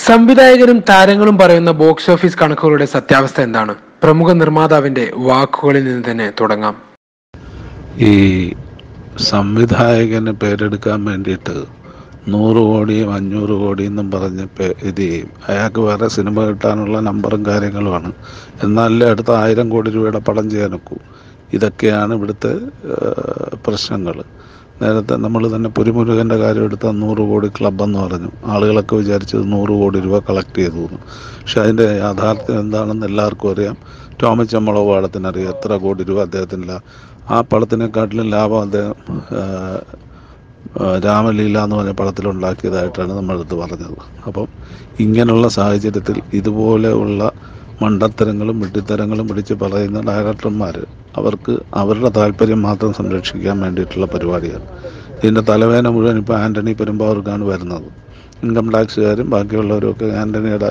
സംവിധായകരും താരങ്ങളും പറയുന്ന box office കണക്കുകളുടെ സത്യാവസ്ഥ എന്താണ്? പ്രമുഖ നിർമ്മാതാവിന്റെ വാക്കുകളിൽ നിന്ന് തന്നെ തുടങ്ങാം. ഈ സംവിധായകന് പേരെടുക്കാൻ വേണ്ടിയിട്ട് 100 കോടിയും 500 കോടിയും എന്നും പറഞ്ഞ് ഇത് ചെയ്യും. അയാൾക്ക് വേറെ സിനിമ കിട്ടാനുള്ള നമ്പറും കാര്യങ്ങളുമാണ്. എന്നാലേ അടുത്ത 1000 കോടി രൂപയുടെ പടം ചെയ്യാൻ ഒക്കൂ. ഇതൊക്കെയാണ് ഇവിടുത്തെ പ്രശ്നങ്ങൾ. നേരത്തെ നമ്മൾ തന്നെ പുലിമുരുകൻ്റെ കാര്യം എടുത്താൽ 100 കോടി ക്ലബ്ബെന്ന് പറഞ്ഞു. ആളുകളൊക്കെ വിചാരിച്ചത് 100 കോടി രൂപ കളക്ട് ചെയ്തു. പക്ഷെ അതിൻ്റെ യാഥാർത്ഥ്യം എന്താണെന്ന് എല്ലാവർക്കും അറിയാം. ടോമിച്ചമ്മളോ പാടത്തിനറിയാം എത്ര കോടി രൂപ അദ്ദേഹത്തിനില്ല. ആ പടത്തിനെക്കാട്ടിലും ലാഭം അദ്ദേഹം രാമലീല എന്ന് പറഞ്ഞ പടത്തിലുണ്ടാക്കിയതായിട്ടാണ് നമ്മളടുത്ത് പറഞ്ഞത്. അപ്പം ഇങ്ങനെയുള്ള സാഹചര്യത്തിൽ ഇതുപോലെയുള്ള മണ്ടത്തരങ്ങളും വിഡ്ഢിത്തരങ്ങളും പിടിച്ച് പറയുന്ന ഡയറക്ടർമാർ അവർക്ക് അവരുടെ താല്പര്യം മാത്രം സംരക്ഷിക്കാൻ വേണ്ടിയിട്ടുള്ള പരിപാടിയാണ്. ഇതിൻ്റെ തലവേദന മുഴുവൻ ഇപ്പോൾ ആൻ്റണി പെരുമ്പാവൂർക്കാണ് വരുന്നത്. ഇൻകം ടാക്സുകാരും ബാക്കിയുള്ളവരൊക്കെ ആൻ്റണിയുടെ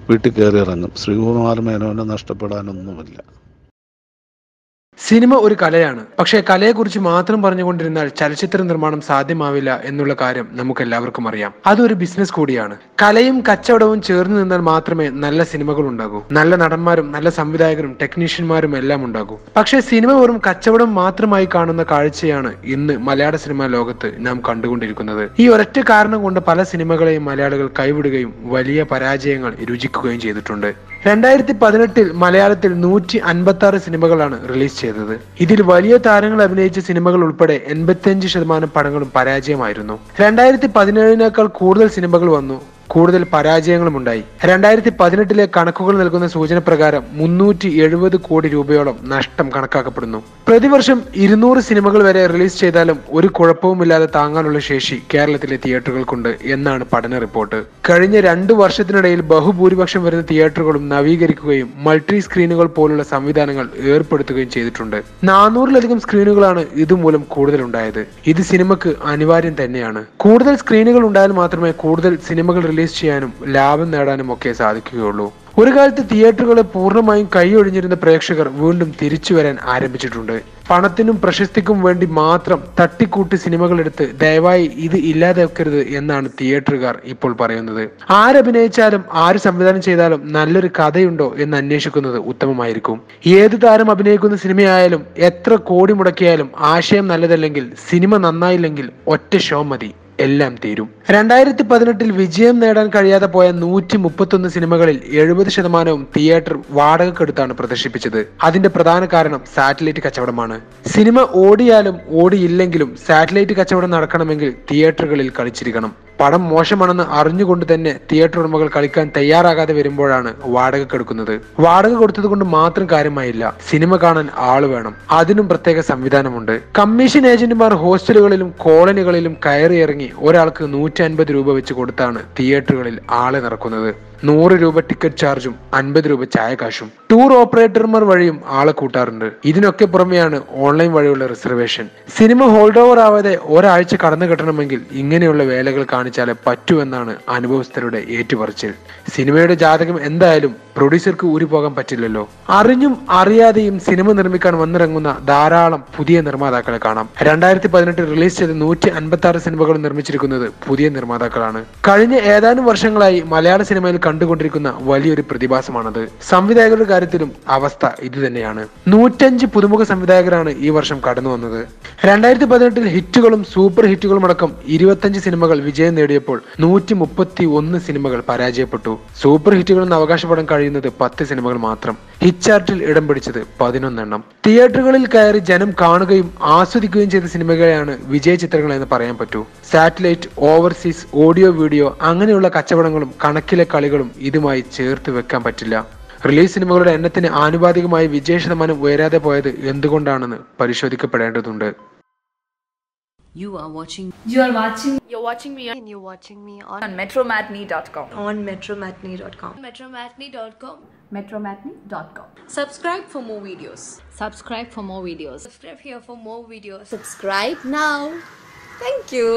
വീട്ടിൽ കയറി ഇറങ്ങും. ശ്രീകുമാർ മേനോനെ നഷ്ടപ്പെടാനൊന്നുമില്ല. സിനിമ ഒരു കലയാണ്. പക്ഷേ കലയെക്കുറിച്ച് മാത്രം പറഞ്ഞുകൊണ്ടിരുന്നാൽ ചലച്ചിത്ര നിർമ്മാണം സാധ്യമാവില്ല എന്നുള്ള കാര്യം നമുക്ക് എല്ലാവർക്കും അറിയാം. അതൊരു ബിസിനസ് കൂടിയാണ്. കലയും കച്ചവടവും ചേർന്ന് നിന്നാൽ മാത്രമേ നല്ല സിനിമകൾ ഉണ്ടാകൂ. നല്ല നടന്മാരും നല്ല സംവിധായകരും ടെക്നീഷ്യന്മാരും എല്ലാം ഉണ്ടാകൂ. പക്ഷേ സിനിമ വെറും കച്ചവടം മാത്രമായി കാണുന്ന കാഴ്ചയാണ് ഇന്ന് മലയാള സിനിമാ ലോകത്ത് നാം കണ്ടുകൊണ്ടിരിക്കുന്നത്. ഈ ഒരൊറ്റ കാരണം കൊണ്ട് പല സിനിമകളെയും മലയാളികൾ കൈവിടുകയും വലിയ പരാജയങ്ങൾ രുചിക്കുകയും ചെയ്തിട്ടുണ്ട്. 2018 മലയാളത്തിൽ 156 സിനിമകളാണ് റിലീസ് ചെയ്തത്. ഇതിൽ വലിയ താരങ്ങൾ അഭിനയിച്ച സിനിമകൾ ഉൾപ്പെടെ 85% പടങ്ങളും പരാജയമായിരുന്നു. 2017 കൂടുതൽ സിനിമകൾ വന്നു, കൂടുതൽ പരാജയങ്ങളും ഉണ്ടായി. 2018 കണക്കുകൾ നൽകുന്ന സൂചന പ്രകാരം 370 കോടി രൂപയോളം നഷ്ടം കണക്കാക്കപ്പെടുന്നു. പ്രതിവർഷം 200 സിനിമകൾ വരെ റിലീസ് ചെയ്താലും ഒരു കുഴപ്പവുമില്ലാതെ താങ്ങാനുള്ള ശേഷി കേരളത്തിലെ തിയേറ്ററുകൾക്കുണ്ട് എന്നാണ് പഠന റിപ്പോർട്ട്. കഴിഞ്ഞ 2 വർഷത്തിനിടയിൽ ബഹുഭൂരിപക്ഷം വരുന്ന തിയേറ്ററുകളും നവീകരിക്കുകയും മൾട്ടി സ്ക്രീനുകൾ പോലുള്ള സംവിധാനങ്ങൾ ഏർപ്പെടുത്തുകയും ചെയ്തിട്ടുണ്ട്. 400-ലധികം സ്ക്രീനുകളാണ് ഇതുമൂലം കൂടുതലുണ്ടായത്. ഇത് സിനിമക്ക് അനിവാര്യം തന്നെയാണ്. കൂടുതൽ സ്ക്രീനുകൾ ഉണ്ടായാൽ മാത്രമേ കൂടുതൽ സിനിമകൾ റിലീസ് ചെയ്യാനും ലാഭം നേടാനും ഒക്കെ സാധിക്കുകയുള്ളൂ. ഒരു കാലത്ത് തിയേറ്ററുകളെ പൂർണ്ണമായും കൈയൊഴിഞ്ഞിരുന്ന പ്രേക്ഷകർ വീണ്ടും തിരിച്ചു വരാൻ ആരംഭിച്ചിട്ടുണ്ട്. പണത്തിനും പ്രശസ്തിക്കും വേണ്ടി മാത്രം തട്ടിക്കൂട്ടി സിനിമകൾ എടുത്ത് ദയവായി ഇത് ഇല്ലാതാക്കരുത് എന്നാണ് തിയേറ്ററുകാർ ഇപ്പോൾ പറയുന്നത്. ആരഭിനയിച്ചാലും ആര് സംവിധാനം ചെയ്താലും നല്ലൊരു കഥയുണ്ടോ എന്ന് അന്വേഷിക്കുന്നത് ഉത്തമമായിരിക്കും. ഏത് താരം അഭിനയിക്കുന്ന സിനിമയായാലും എത്ര കോടി മുടക്കിയാലും ആശയം നല്ലതല്ലെങ്കിൽ, സിനിമ നന്നായില്ലെങ്കിൽ ഒറ്റ ഷോ മതി, എല്ലാം തീരും. 2018 വിജയം നേടാൻ കഴിയാതെ പോയ 131 സിനിമകളിൽ 70% തിയേറ്റർ വാടകക്കെടുത്താണ് പ്രദർശിപ്പിച്ചത്. അതിന്റെ പ്രധാന കാരണം സാറ്റലൈറ്റ് കച്ചവടമാണ്. സിനിമ ഓടിയാലും ഓടിയില്ലെങ്കിലും സാറ്റലൈറ്റ് കച്ചവടം നടക്കണമെങ്കിൽ തിയേറ്ററുകളിൽ കളിച്ചിരിക്കണം. പടം മോശമാണെന്ന് അറിഞ്ഞുകൊണ്ട് തന്നെ തിയേറ്റർ ഉടമകൾ കളിക്കാൻ തയ്യാറാകാതെ വരുമ്പോഴാണ് വാടക കെടുക്കുന്നത്. വാടക കൊടുത്തത് കൊണ്ട് മാത്രം കാര്യമായില്ല, സിനിമ കാണാൻ ആള് വേണം. അതിനും പ്രത്യേക സംവിധാനമുണ്ട്. കമ്മീഷൻ ഏജന്റുമാർ ഹോസ്റ്റലുകളിലും കോളനികളിലും കയറി ഇറങ്ങി ഒരാൾക്ക് 150 രൂപ വെച്ച് കൊടുത്താണ് തിയേറ്ററുകളിൽ ആളെ നിറക്കുന്നത്. 100 രൂപ ടിക്കറ്റ് ചാർജും 50 രൂപ ചായ കാശും. ടൂർ ഓപ്പറേറ്റർമാർ വഴിയും ആളെ കൂട്ടാറുണ്ട്. ഇതിനൊക്കെ പുറമെയാണ് ഓൺലൈൻ വഴിയുള്ള റിസർവേഷൻ. സിനിമ ഹോൾഡ് ഓവർ ആവാതെ ഒരാഴ്ച കടന്നു കിട്ടണമെങ്കിൽ ഇങ്ങനെയുള്ള വേലകൾ കാണിച്ചാലേ പറ്റുമെന്നാണ് അനുഭവസ്ഥരുടെ ഏറ്റുപറച്ചിൽ. സിനിമയുടെ ജാതകം എന്തായാലും പ്രൊഡ്യൂസർക്ക് ഊരിപ്പോകാൻ പറ്റില്ലല്ലോ. അറിഞ്ഞും അറിയാതെയും സിനിമ നിർമ്മിക്കാൻ വന്നിറങ്ങുന്ന ധാരാളം പുതിയ നിർമ്മാതാക്കളെ കാണാം. 2018 റിലീസ് ചെയ്ത 156 സിനിമകൾ നിർമ്മിച്ചിരിക്കുന്നത് പുതിയ നിർമ്മാതാക്കളാണ്. കഴിഞ്ഞ ഏതാനും വർഷങ്ങളായി മലയാള സിനിമയിൽ കണ്ടുകൊണ്ടിരിക്കുന്ന വലിയൊരു പ്രതിഭാസമാണത്. സംവിധായകരുടെ കാര്യത്തിലും അവസ്ഥ ഇതുതന്നെയാണ്. 105 പുതുമുഖ സംവിധായകരാണ് ഈ വർഷം കടന്നു വന്നത്. 2018 ഹിറ്റുകളും സൂപ്പർ ഹിറ്റുകളും അടക്കം 25 സിനിമകൾ വിജയം നേടിയപ്പോൾ 131 സിനിമകൾ പരാജയപ്പെട്ടു. സൂപ്പർ ഹിറ്റുകളെന്ന് അവകാശപ്പെടാൻ കഴിയുന്നത് 10 സിനിമകൾ മാത്രം. ഹിറ്റ് ചാർട്ടിൽ ഇടം പിടിച്ചത് 11 എണ്ണം. തിയേറ്ററുകളിൽ കയറി ജനം കാണുകയും ആസ്വദിക്കുകയും ചെയ്ത സിനിമകളെയാണ് വിജയ ചിത്രങ്ങൾ എന്ന് പറയാൻ പറ്റൂ. സാറ്റലൈറ്റ്, ഓവർസീസ്, ഓഡിയോ വീഡിയോ അങ്ങനെയുള്ള കച്ചവടങ്ങളും കണക്കിലെ കളികളും ഇതുമായി ചേർത്ത് വെക്കാൻ പറ്റില്ല. റിലീസ് സിനിമകളുടെ എണ്ണത്തിന് ആനുപാതികമായി വിജയ ശതമാനം ഉയരാതെ പോയത് എന്തുകൊണ്ടാണെന്ന് പരിശോധിക്കപ്പെടേണ്ടതുണ്ട്. You're watching me on metromatney.com. metromatney.com. Subscribe for more videos. Subscribe for more videos. Subscribe here for more videos. Subscribe now. Thank you.